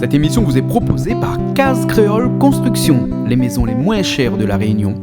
Cette émission vous est proposée par Case Créole Construction, les maisons les moins chères de la Réunion.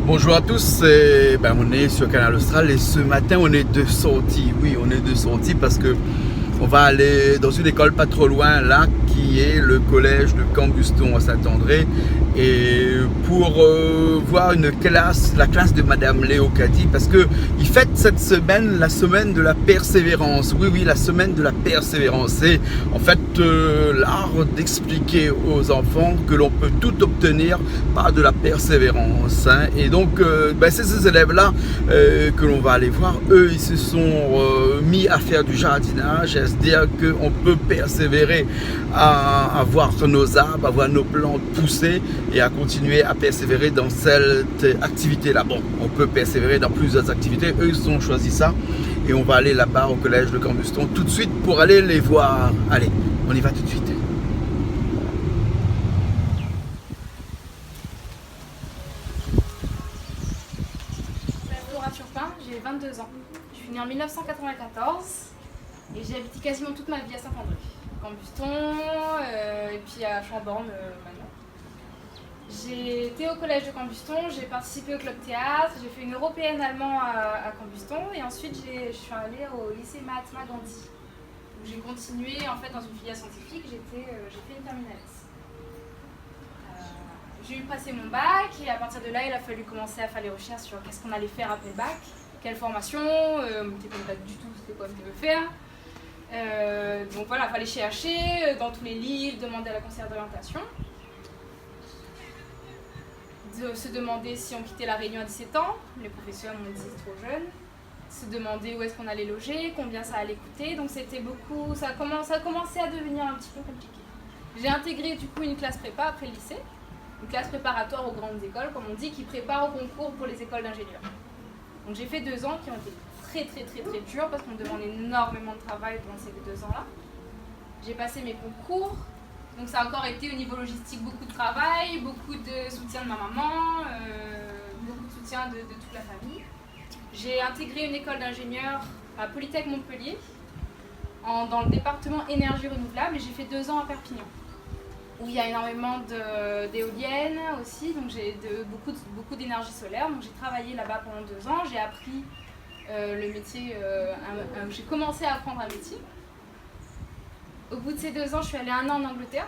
Bonjour à tous, on est sur Canal Austral et ce matin on est de sortie. Oui, on est de sortie parce que on va aller dans une école pas trop loin là qui est le collège de Cambuston à Saint-André et pour voir une classe, la classe de Madame Léocadie parce que il fête cette semaine la semaine de la persévérance. Oui, la semaine de la persévérance. C'est en fait l'art d'expliquer aux enfants que l'on peut tout obtenir par de la persévérance. Et donc c'est ces élèves-là que l'on va aller voir. Eux, ils se sont mis à faire du jardinage, à se dire qu'on peut persévérer à voir nos arbres, à voir nos plantes pousser et à continuer à persévérer dans cette activité-là. Bon, on peut persévérer dans plusieurs activités. Eux, ils ont choisi ça et on va aller là-bas au collège de Cambuston tout de suite pour aller les voir. Allez, on y va tout de suite. Laura Turpin, j'ai 22 ans. Je suis née en 1994 et j'ai habité quasiment toute ma vie à Saint-André. Cambuston et puis à Chambord maintenant. J'ai été au collège de Cambuston, j'ai participé au club théâtre, j'ai fait une européenne allemand à Cambuston et ensuite je suis allée au lycée Mahatma Gandhi où j'ai continué en fait dans une filière scientifique, j'ai fait une terminale S. J'ai eu passé mon bac et à partir de là il a fallu commencer à faire les recherches sur qu'est-ce qu'on allait faire après le bac, quelle formation, je ne savais pas du tout c'était quoi que je devais faire. Donc voilà, il fallait chercher dans tous les livres, demander à la conseillère d'orientation, se demander si on quittait la Réunion à 17 ans, les professeurs m'ont dit c'est trop jeune, se demander où est-ce qu'on allait loger, combien ça allait coûter, donc c'était beaucoup, ça a commencé à devenir un petit peu compliqué. J'ai intégré du coup une classe prépa après le lycée, une classe préparatoire aux grandes écoles, comme on dit, qui prépare au concours pour les écoles d'ingénieurs. Donc j'ai fait 2 ans qui ont été très dur parce qu'on me demande énormément de travail pendant ces 2 ans-là. J'ai passé mes concours, donc ça a encore été au niveau logistique beaucoup de travail, beaucoup de soutien de ma maman, beaucoup de soutien de toute la famille. J'ai intégré une école d'ingénieur à Polytech Montpellier dans le département énergie renouvelable et j'ai fait 2 ans à Perpignan où il y a énormément d'éoliennes aussi, donc j'ai beaucoup d'énergie solaire, donc j'ai travaillé là-bas pendant 2 ans, j'ai appris le métier, j'ai commencé à apprendre un métier. Au bout de ces 2 ans, je suis allée 1 an en Angleterre.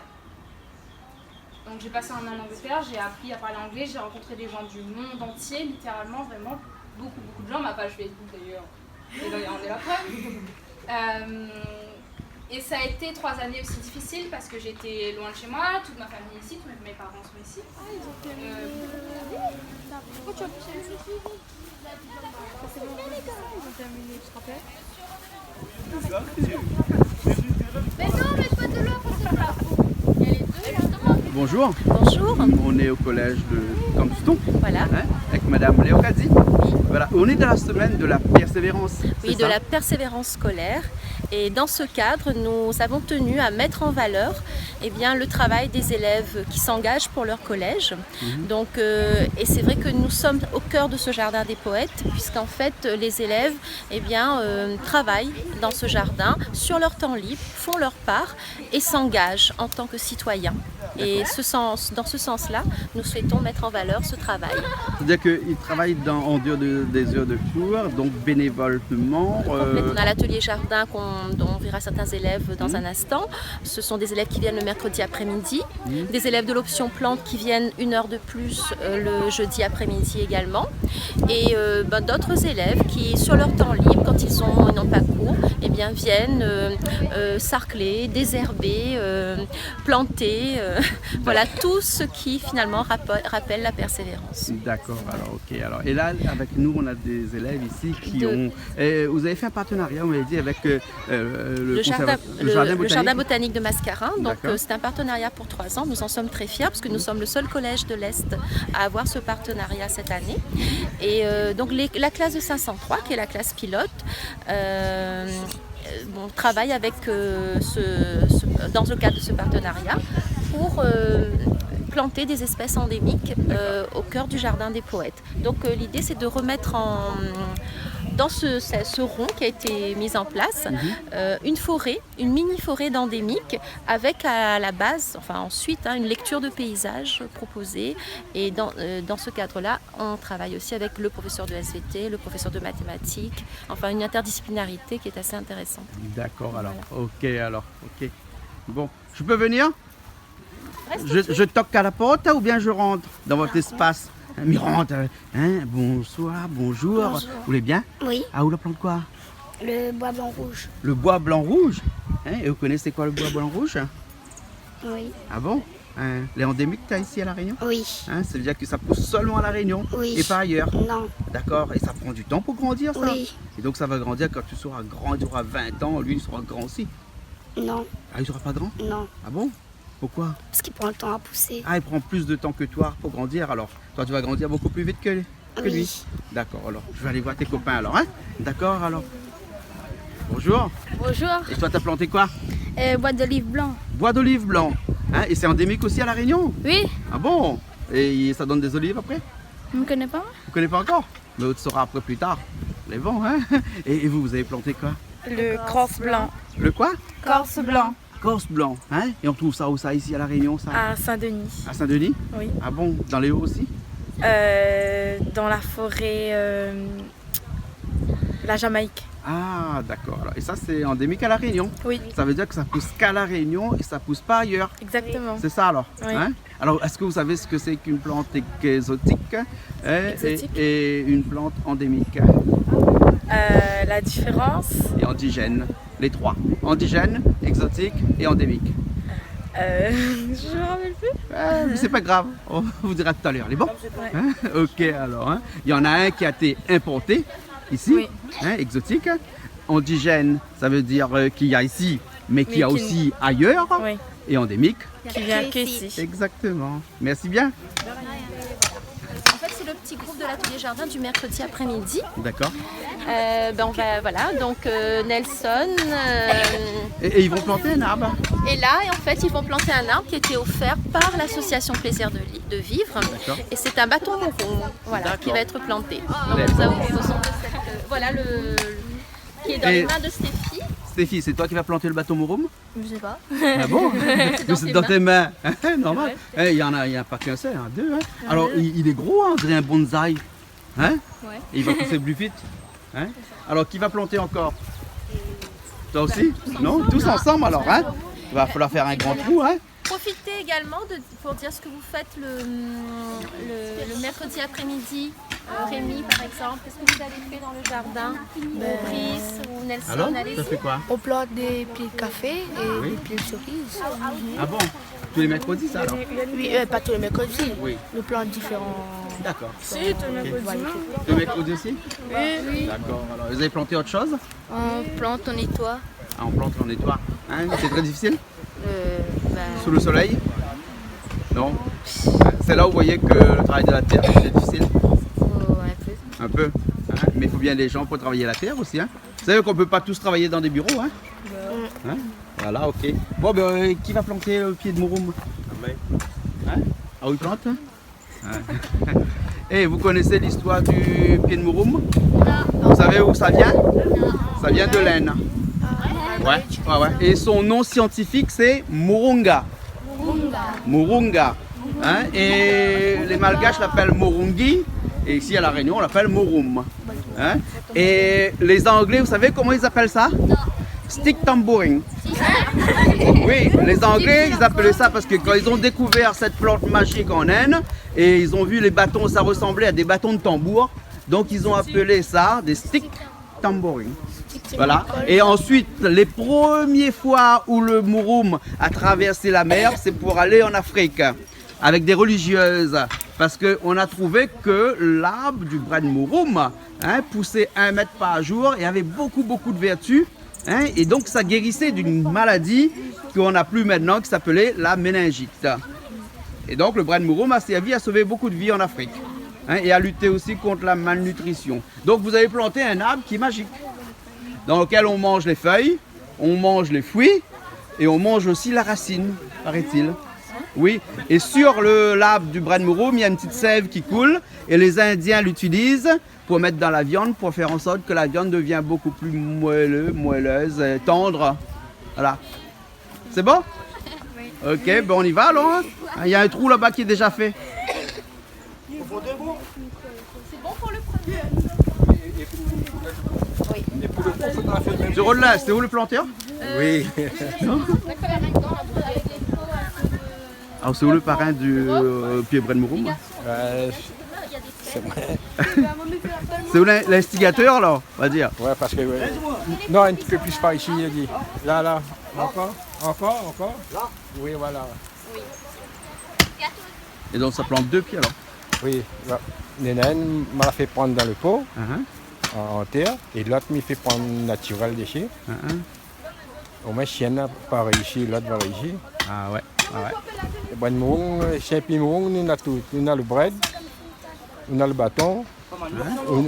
Donc j'ai passé 1 an en Angleterre, j'ai appris à parler anglais, j'ai rencontré des gens du monde entier, littéralement, vraiment beaucoup de gens. Ma page Facebook d'ailleurs, et on est la preuve. Et ça a été 3 années aussi difficiles parce que j'étais loin de chez moi, toute ma famille ici, tous mes parents sont ici. Ils ont terminé. Pourquoi tu as poussé les filles? C'est bon, ils ont terminé, tu te rappelles? Mais non, mais pas de l'eau, parce que là. Il y a les 2 là. Bonjour. Bonjour. On est au collège de Cambuston. Voilà. Avec Madame Léocadie. Voilà, on est dans la semaine de la persévérance. Oui, de la persévérance scolaire. Et dans ce cadre, nous avons tenu à mettre en valeur le travail des élèves qui s'engagent pour leur collège. Donc, et c'est vrai que nous sommes au cœur de ce jardin des poètes, puisqu'en fait, les élèves travaillent dans ce jardin sur leur temps libre, font leur part et s'engagent en tant que citoyens. Et dans ce sens-là, nous souhaitons mettre en valeur ce travail. C'est-à-dire qu'ils travaillent en dehors des heures de cours, donc bénévolement. On a l'atelier jardin dont on verra certains élèves dans un instant. Ce sont des élèves qui viennent le mercredi après-midi, des élèves de l'option plantes qui viennent 1 heure de plus le jeudi après-midi également, et d'autres élèves qui, sur leur temps libre, quand ils n'ont pas cours, viennent sarcler, désherber, planter. voilà tout ce qui finalement rappelle la persévérance. D'accord, alors ok. Alors, et là, avec nous, on a des élèves ici qui ont... vous avez fait un partenariat, on m'avait dit, avec le jardin botanique de Mascarin. Donc D'accord. c'est un partenariat pour 3 ans. Nous en sommes très fiers parce que nous sommes le seul collège de l'Est à avoir ce partenariat cette année. Et donc la classe de 503, qui est la classe pilote, on travaille avec dans le cadre de ce partenariat pour planter des espèces endémiques au cœur du jardin des poètes. Donc l'idée c'est de remettre dans ce rond qui a été mis en place, une forêt, une mini-forêt d'endémiques avec à la base, enfin ensuite, une lecture de paysages proposée. Et dans ce cadre-là, on travaille aussi avec le professeur de SVT, le professeur de mathématiques, enfin une interdisciplinarité qui est assez intéressante. D'accord, alors, ok. Bon, je peux venir? Je toque à la porte ou bien je rentre dans votre espace? Mais rentre, bonsoir, bonjour. Vous voulez bien? Oui, Ah, où la plante quoi? le bois blanc rouge. Le bois blanc rouge? Et vous connaissez quoi le bois blanc rouge? Oui, Ah bon? Les endémiques que tu as ici à La Réunion? oui, Ça veut dire que ça pousse seulement à La Réunion oui. et pas ailleurs? Non, D'accord, et ça prend du temps pour grandir ça? oui, Et donc ça va grandir quand tu seras grand, tu auras 20 ans, lui il sera grand aussi. non, Ah, il sera pas grand? non. Ah bon? Pourquoi? Parce qu'il prend le temps à pousser. Ah, il prend plus de temps que toi pour grandir alors. Toi, tu vas grandir beaucoup plus vite que lui. Oui. D'accord, alors. Je vais aller voir tes copains alors, hein? D'accord, alors. Bonjour. Bonjour, Et toi, t'as planté quoi? bois d'olive blanc. Bois d'olive blanc. Et c'est endémique aussi à La Réunion? Oui, Ah bon? Et ça donne des olives après? je ne connais pas. Vous connaissez pas encore? Mais tu sauras après plus tard. Les bons, hein? Et vous avez planté quoi? Le corse blanc. Le quoi? Corse blanc. Corse blanc, hein? Et on trouve ça où ça ici à La Réunion, ça? À Saint-Denis. À Saint-Denis? Oui. Ah bon? Dans les Hauts aussi? Dans la forêt, la Jamaïque. Ah, d'accord. Alors, et ça, c'est endémique à La Réunion. Oui, Ça veut dire que ça pousse qu'à La Réunion et ça pousse pas ailleurs. exactement. C'est ça alors? Oui. Alors, est-ce que vous savez ce que c'est qu'une plante exotique, Exotique. et une plante endémique La différence, et indigène? Les trois. Indigène, exotique et endémique. je me rappelle plus. Mais c'est pas grave, on vous dira tout à l'heure. Les bons? Ok, alors. Il y en a un qui a été importé ici, Oui. exotique. Indigène, ça veut dire qu'il y a ici, mais qu'il y a qui- aussi ailleurs. Oui, Et endémique. qui vient qu'ici. Exactement. Merci bien. En fait, c'est le petit groupe de l'atelier jardin du mercredi après-midi. D'accord. On va, voilà, donc Nelson Et ils vont planter un arbre. est là et en fait, ils vont planter un arbre qui a été offert par l'association Plaisir de Vivre. D'accord. Et c'est un bâton rond, voilà, qui va être planté. Donc D'accord. nous avons besoin de cette, voilà qui est dans Et- les mains de Stéphie. Stéphie, c'est toi qui vas planter le bateau Mouroum? Je sais pas. Ah bon? dans C'est tes dans mains. tes mains. Normal. Il y en a pas qu'un seul, deux. Alors, il est gros, on dirait un bonsaï. Hein? Ouais. Et il va pousser plus vite. Hein? Alors, qui va planter encore? Toi aussi? Non? Tous ensemble alors, hein? Il va falloir faire un grand trou, hein? Profitez également pour dire ce que vous faites le mercredi après-midi. Rémi, par exemple, qu'est-ce que vous avez fait dans le jardin? Brice ou Nelson, Alors, allez-y. ça fait quoi? On plante des pieds de café et Oui. des pieds de cerise. Ah bon? Tous les mercredis, ça alors? Oui, pas tous les mercredis. Oui. Nous plantons différents. D'accord. Si, tout le monde variétés. Tous les mercredis aussi? Oui. D'accord. Alors, vous avez planté autre chose? On plante, on nettoie. Ah, on plante, on nettoie. Hein? C'est très difficile? Ben, Sous le soleil? Non? C'est là où vous voyez que le travail de la terre c'est difficile? Un peu. Hein? Mais il faut bien des gens pour travailler la terre aussi. Hein? Vous savez qu'on ne peut pas tous travailler dans des bureaux. Hein? Hein? Voilà, ok. Bon, ben, qui va planter le pied de Mouroum? Hein? Ah oui, plante? Hein? Et vous connaissez l'histoire du pied de Mouroum? Vous savez où ça vient? Ça vient de l'Aisne. Ouais. Et son nom scientifique c'est Murunga. Murunga. Hein? Et les Malgaches l'appellent Murungi. Et ici à La Réunion on l'appelle Mouroum. Hein? Et les Anglais, vous savez comment ils appellent ça? Stick tambouring. Oui, les Anglais ils appelaient ça parce que quand ils ont découvert cette plante magique en Inde et ils ont vu les bâtons, ça ressemblait à des bâtons de tambour. Donc ils ont appelé ça des stick tambouring. Voilà. Et ensuite, les premières fois où le Mouroum a traversé la mer, c'est pour aller en Afrique avec des religieuses. Parce qu'on a trouvé que l'arbre du Brad Mouroum poussait 1 mètre par jour et avait beaucoup de vertus. Et donc ça guérissait d'une maladie qu'on n'a plus maintenant qui s'appelait la méningite. Et donc le Brad Mouroum a servi à sauver beaucoup de vies en Afrique. Et à lutter aussi contre la malnutrition. Donc vous avez planté un arbre qui est magique, dans lequel on mange les feuilles, on mange les fruits et on mange aussi la racine, paraît-il. Oui, et sur l'arbre du Brad Mouroum, il y a une petite sève qui coule et les Indiens l'utilisent pour mettre dans la viande, pour faire en sorte que la viande devient beaucoup plus moelleuse, tendre. Voilà. C'est bon? Ok, ben on y va alors. Il y a un trou là-bas qui est déjà fait. C'est bon pour le premier. Sur là, c'est où le planteur? Oui. Ah, c'est où le parrain du Pied Brad Mouroum? C'est vrai. C'est où l'instigateur là, on va dire? Ouais, parce que... Non, un petit peu plus par ici, il a dit. Là. Encore. Là? Oui, voilà. Et donc ça plante 2 pieds alors? Oui. Là. Nénen m'a fait prendre dans le pot, en terre, et l'autre m'a fait prendre naturel dessus. Au moins, chien pas réussi, l'autre va réussir. Ah ouais. Et bon, champignon, on a tout. On a le bread, on a le bâton,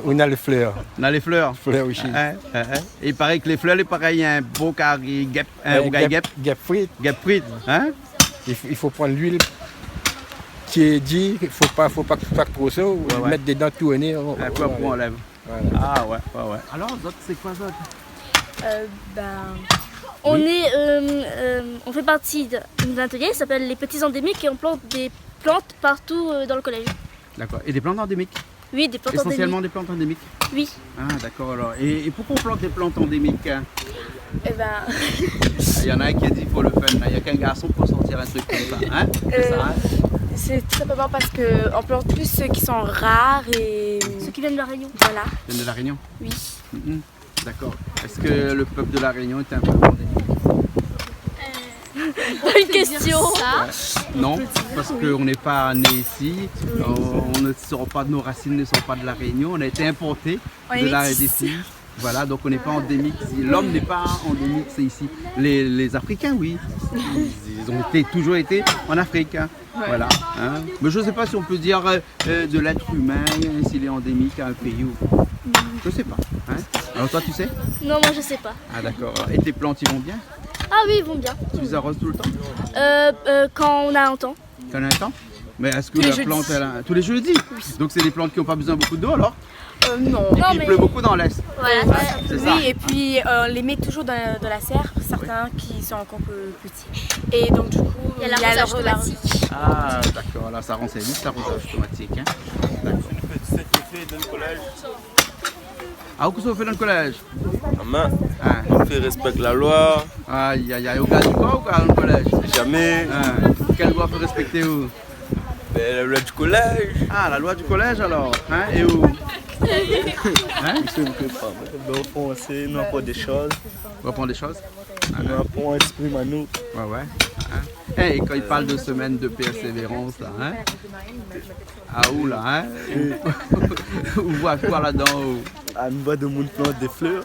on a les fleurs. On a les fleurs. Fleurs aussi. Et il paraît que les fleurs, c'est pareil, il y a un beau carré guêpe. Guêpe frite. Guêpe frite. Hein? Il faut prendre l'huile qui est dit, il ne faut pas trop ça, ou mettre dedans tout au nez. Après, on enlève. Voilà. Ah ouais. Alors, d'autres, c'est quoi ça? On fait partie d'un atelier qui s'appelle les petits endémiques et on plante des plantes partout dans le collège. D'accord. Et des plantes endémiques? Oui, des plantes Essentiellement endémiques. des plantes endémiques? Oui. Ah d'accord alors. Et pourquoi on plante des plantes endémiques? Il y en a un qui a dit pour le fun, il n'y a qu'un garçon pour sortir un truc comme ça. Hein? C'est ça, hein? C'est tout simplement parce qu'on plante plus ceux qui sont rares et... Ceux qui viennent de la Réunion. Voilà. Ils viennent de La Réunion? Oui. D'accord. Est-ce que le peuple de La Réunion est un peuple endémique? Bonne question. Non, parce qu'on n'est pas né ici, on ne sort pas, nos racines ne sont pas de La Réunion, on a été importés de la d'ici. Voilà, donc on n'est pas endémique ici. L'homme n'est pas endémique, c'est ici. Les Africains, oui, ils ont toujours été en Afrique. Hein. Voilà. Hein. Mais je ne sais pas si on peut dire de l'être humain, s'il est endémique à un pays ou pas. Je ne sais pas. Hein. Alors toi, tu sais? Non, moi je sais pas. Ah d'accord. Et tes plantes, ils vont bien? Ah oui, ils vont bien. Tu les arroses tout le temps? Quand on a un temps. Quand on a un temps? Mais est-ce que la plante, elle a... tous les jeudis? Oui. Donc c'est des plantes qui n'ont pas besoin de beaucoup d'eau alors? Non. Il pleut beaucoup dans l'Est. Voilà. C'est ça. Oui, et puis on les met toujours dans la serre, certains qui sont encore petits. Et donc du coup, Il y a l'arrosage automatique. Ah d'accord, là ça rend service, l'arrosage automatique. Hein. D'accord. Ah, qu'est-ce qu'on fait dans le collège? Maman, on fait respecter la loi. Aïe, au gars du quoi ou quoi dans le collège? Jamais. Quelle loi faut respecter où? La loi du collège. Ah, la loi du collège alors? Hein? Et où? Hein? Nous français, nous apprenons des choses. On apprend des choses? Nous apprenons à exprimer à nous. Ouais. Hein? Et quand il parle de semaine de persévérance là, hein? Ah où là, hein? On voit quoi là-dedans? À nous voir de monde plante des fleurs.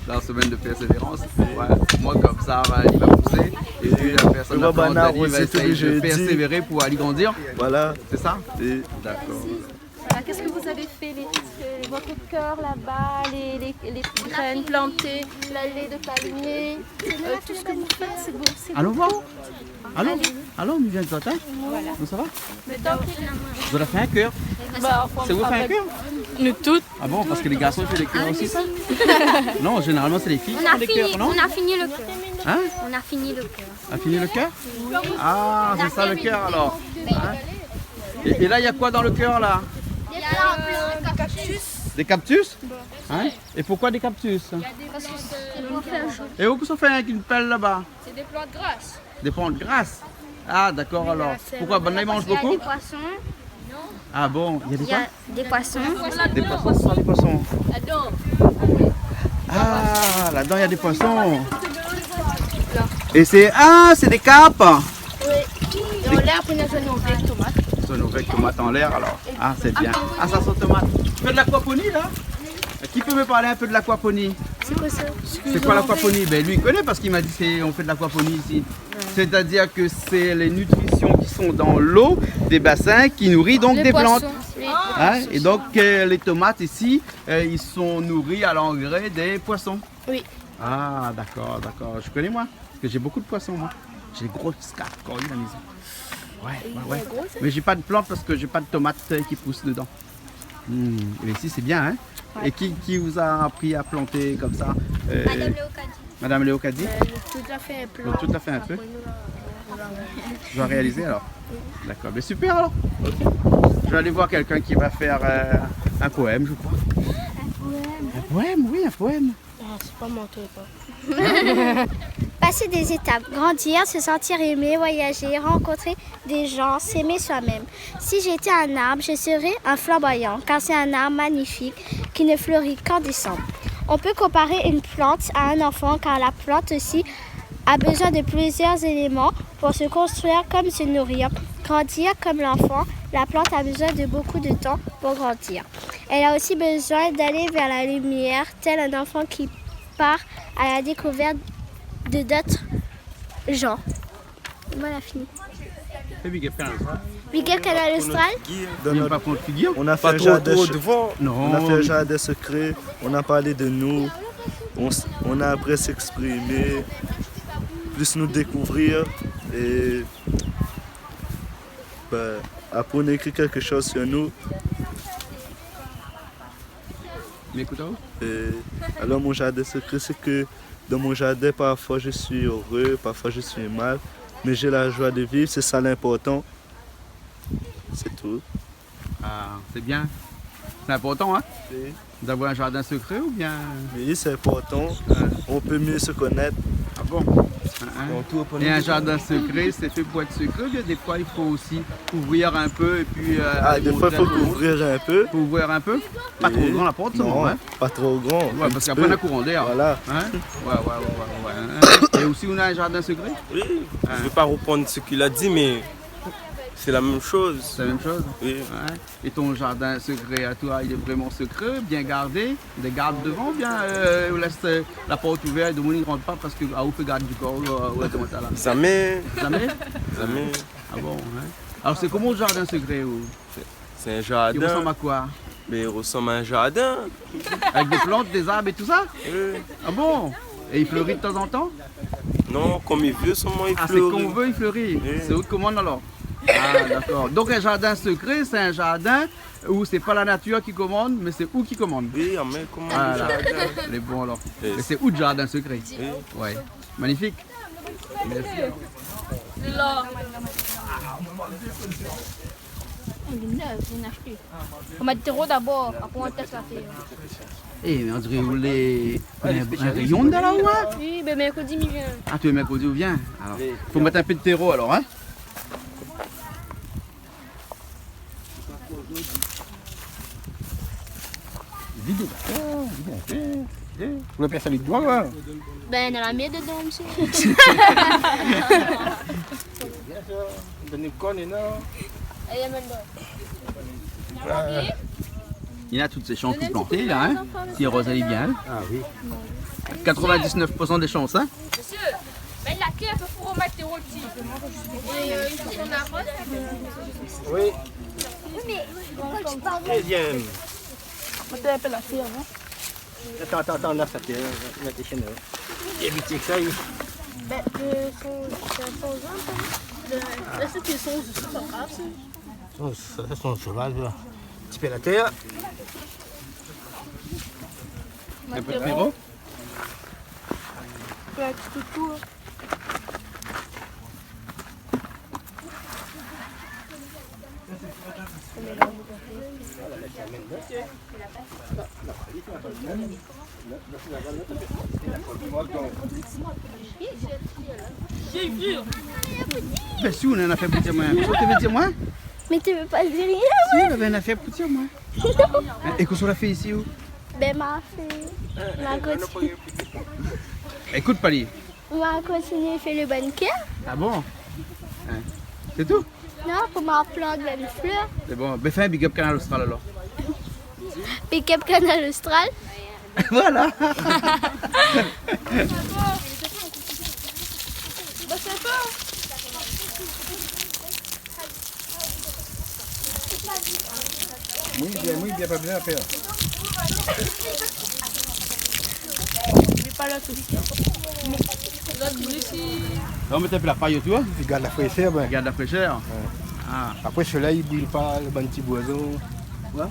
Dans la semaine de persévérance, ouais. Moi comme ça, il va pousser. Et puis la personne va essayer de persévérer pour aller grandir. Voilà. C'est ça? Et... D'accord. Voilà, qu'est-ce que vous avez fait votre cœur là-bas, les graines plantées, L'allée de palmier. tout ce que vous faites, c'est beau. Allons voir. Allons, on vient de Zotin. Voilà. Ça va? Vous avez fait un cœur. C'est vous qui faites un cœur? nous toutes. Ah bon, parce que les garçons font des cœurs aussi? Non, généralement c'est les filles qui font des cœurs, non? On a fini le cœur. Hein? On a fini le cœur. A fini le cœur? Ah, c'est ça le cœur alors. Hein? Et là, il y a quoi dans le cœur là? Il y a des cactus. Des cactus? Hein? Et pourquoi des cactus? Parce que c'est pour faire chaud. Et où qu'on fait avec une pelle là-bas? C'est des plantes grasses. Des plantes grasses? Ah d'accord alors. Pourquoi? Ben là, ils mangent Il y a beaucoup? des poissons. Ah bon, il y a des Il y a quoi? des poissons. Des poissons, pas des poissons. Ah, là-dedans, il y a des poissons. Et c'est... Ah, c'est des carpes. Oui. Et en l'air, après, on a joué nos vraies tomates. Ce sont avec tomates en l'air, alors. Ah, c'est bien. Ah, ça sent tomate. Tu fais de l'aquaponie, là? Qui peut me parler un peu de l'aquaponie? C'est quoi ça? C'est quoi l'aquaponie? Ben, lui, il connaît parce qu'il m'a dit qu'on fait de l'aquaponie ici. C'est-à-dire que c'est les nutritions qui sont dans l'eau des bassins qui nourrissent donc des plantes. Hein? Et donc, les tomates ici, ils sont nourris à l'engrais des poissons. Oui. Ah, d'accord, d'accord. Je connais, moi. Parce que j'ai beaucoup de poissons, moi. J'ai des grosses carpes à la maison. Ouais. Mais j'ai pas de plantes parce que j'ai pas de tomates qui poussent dedans. Mais ici, c'est bien, hein? Ouais. Et qui vous a appris à planter comme ça? Madame Léocadie. Madame Léocadie? Tout a fait un peu. Donc, tout à fait un peu. Je vais réaliser alors? D'accord, mais super alors. Okay. Je vais aller voir quelqu'un qui va faire un poème, je crois. Un poème, oui, un poème. Ah, c'est pas mon truc, hein. Passer des étapes, grandir, se sentir aimé, voyager, rencontrer des gens, s'aimer soi-même. Si j'étais un arbre, je serais un flamboyant, car c'est un arbre magnifique qui ne fleurit qu'en décembre. On peut comparer une plante à un enfant, car la plante aussi a besoin de plusieurs éléments pour se construire comme se nourrir. Grandir comme l'enfant, la plante a besoin de beaucoup de temps pour grandir. Elle a aussi besoin d'aller vers la lumière, tel un enfant qui part à la découverte de d'autres gens. Voilà, fini. Big Up Canal Austral. On a fait un jardin secret, on a parlé de nous, on a appris à s'exprimer, plus nous découvrir et après on a écrit quelque chose sur nous. Alors mon jardin secret, c'est que dans mon jardin, parfois je suis heureux, parfois je suis mal, mais j'ai la joie de vivre, c'est ça l'important. C'est tout. Ah, c'est bien. C'est important, hein? Oui. D'avoir un jardin secret ou bien? Oui, c'est important. On peut mieux se connaître. Ah bon? Et un jardin secret, c'est fait pour être secret, bien des fois il faut aussi ouvrir un peu et puis... des fois il faut ouvrir un peu. Faut ouvrir un peu? Pas trop grand la porte, non, hein? Pas trop grand. Ouais, parce qu'après on a courant d'air. Voilà. Hein? Ouais. Et aussi on a un jardin secret? Oui, je ne vais pas reprendre ce qu'il a dit, mais... C'est la même chose. C'est la même chose? Oui. Ouais. Et ton jardin secret à toi, il est vraiment secret, bien gardé? Des gardes devant, bien on laisse la porte ouverte, le monde ne rentre pas parce que où peut garder du corps ou là? Jamais. Jamais? Jamais. Ah bon, hein? Alors c'est comment le jardin secret? C'est un jardin. Il ressemble à quoi? Mais il ressemble à un jardin. Avec des plantes, des arbres et tout ça? Oui. Ah bon? Et il fleurit de temps en temps? Non, comme il veut, seulement il fleurit. Ah, c'est comme on veut, il fleurit? Oui. C'est où commande alors? Ah d'accord. Donc un jardin secret, c'est un jardin où c'est pas la nature qui commande, mais c'est où qui commande. Oui, mais comment le jardin. Elle est bon alors. Oui. Mais c'est où le jardin secret? Oui. Ouais. Magnifique. Merci. Là. Elle est neuve, on a acheté. On met le terreau d'abord, après on teste la terre. Eh, mais on dirait vous voulez un rayon de là-haut, hein? Oui, mais mercredi, il vient. Ah, tu es mercredi, où vient? Alors, faut mettre un peu de terreau alors, hein? Vide, vous l'avez salé de doigt, Ben, on a la mienne dedans, monsieur. Il y a toutes ces chances tout plantées là, hein? Si Rosalie vient. Ah oui. 99% des chances, hein? Monsieur, mais la clé, il faut remettre tes rôtis. Et il faut qu'on arrose. Oui. Mais, quand tu parles. Très bien. On t'a appelé la terre, non? Attends, là, ça tient. On a tes chaînes. Évitez que ça aille. Ben, c'est un son jaune, là, c'est tes sons, c'est pas grave, ça. Ça, c'est un cheval, là. Petit peu la terre. Un peu de terreau. Un petit coup. Ben si, on en a fait pour dire moi. Tu veux dire moi? Mais tu veux pas le dire rien? Si, on avait une affaire pour dire moi. Et qu'est-ce qu'on a fait ici où? Ben, ma fille, m'a continué. Écoute, Pali. M'a continué à faire le banquet. Ah bon? Hein. C'est tout? Non, pour ma plante de fleurs. C'est bon. Ben, fais un big up Canal Austral alors. Big up Canal Austral. Voilà. Muy bien, pas bien à faire. On met un peu la paille autour. Il garde la fraîcheur. Ben. Regarde la fraîcheur. Ouais. Ah. Après, ceux-là, ils ne brûlent pas le bon petit boison. Ouais.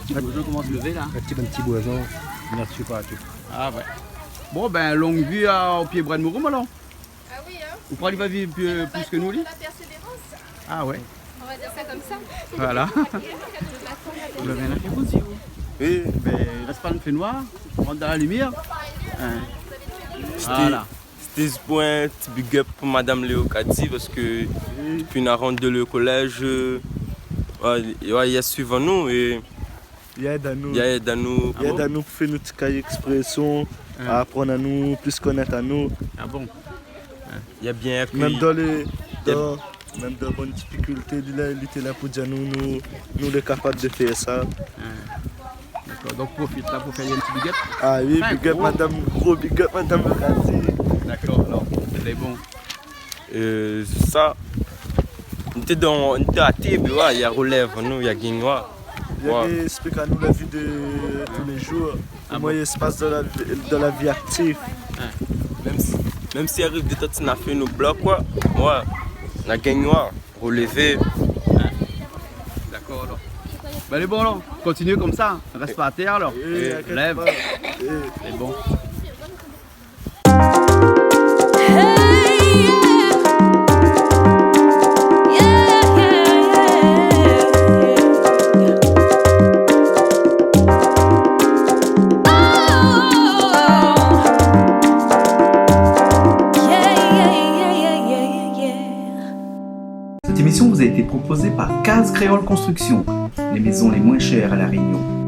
Le petit boison commence à se lever là. Le petit boison, il n'y a dessus pas tout. Ah ouais. Bon ben longue vue au pied bras de Mouroum alors. Ah oui, hein. Vous croyez qu'il va vivre plus que nous lui? La persévérance, Ah ouais. on va dire ça comme ça. Voilà. Vous avez rien à faire aussi vous? Oui, Ben reste pas, il fait noir. On rentre dans la lumière. Hein. Voilà. C'était ce point, petit big up pour Madame Léo Kadi parce que depuis la rentre de le collège, il y a suivant nous et il aide à nous. il aide à nous. Il aide à nous pour faire notre cahier expression, à apprendre à nous, plus connaître à nous. Ah bon. Il y a bien Même accueilli. même dans bonnes difficultés, il était là pour dire nous sommes capables de faire ça. D'accord, donc profite là pour faire un petit big up. Ah oui, big up gros. madame, gros big up madame Kadi. D'accord, alors c'est bon. Ça, on était à Tébé, il y a relève, nous, il y a Guignois. Il explique à nous la vie de tous les jours, comment il se passe dans la vie active. Même si arrive des temps, on a fait nos blocs, on a Guignois, relevé. D'accord alors. Ben allez bon alors, continue comme ça, reste pas à terre alors. Lève. C'est bon. Cette émission vous a été proposée par Case Créole Construction, les maisons les moins chères à La Réunion.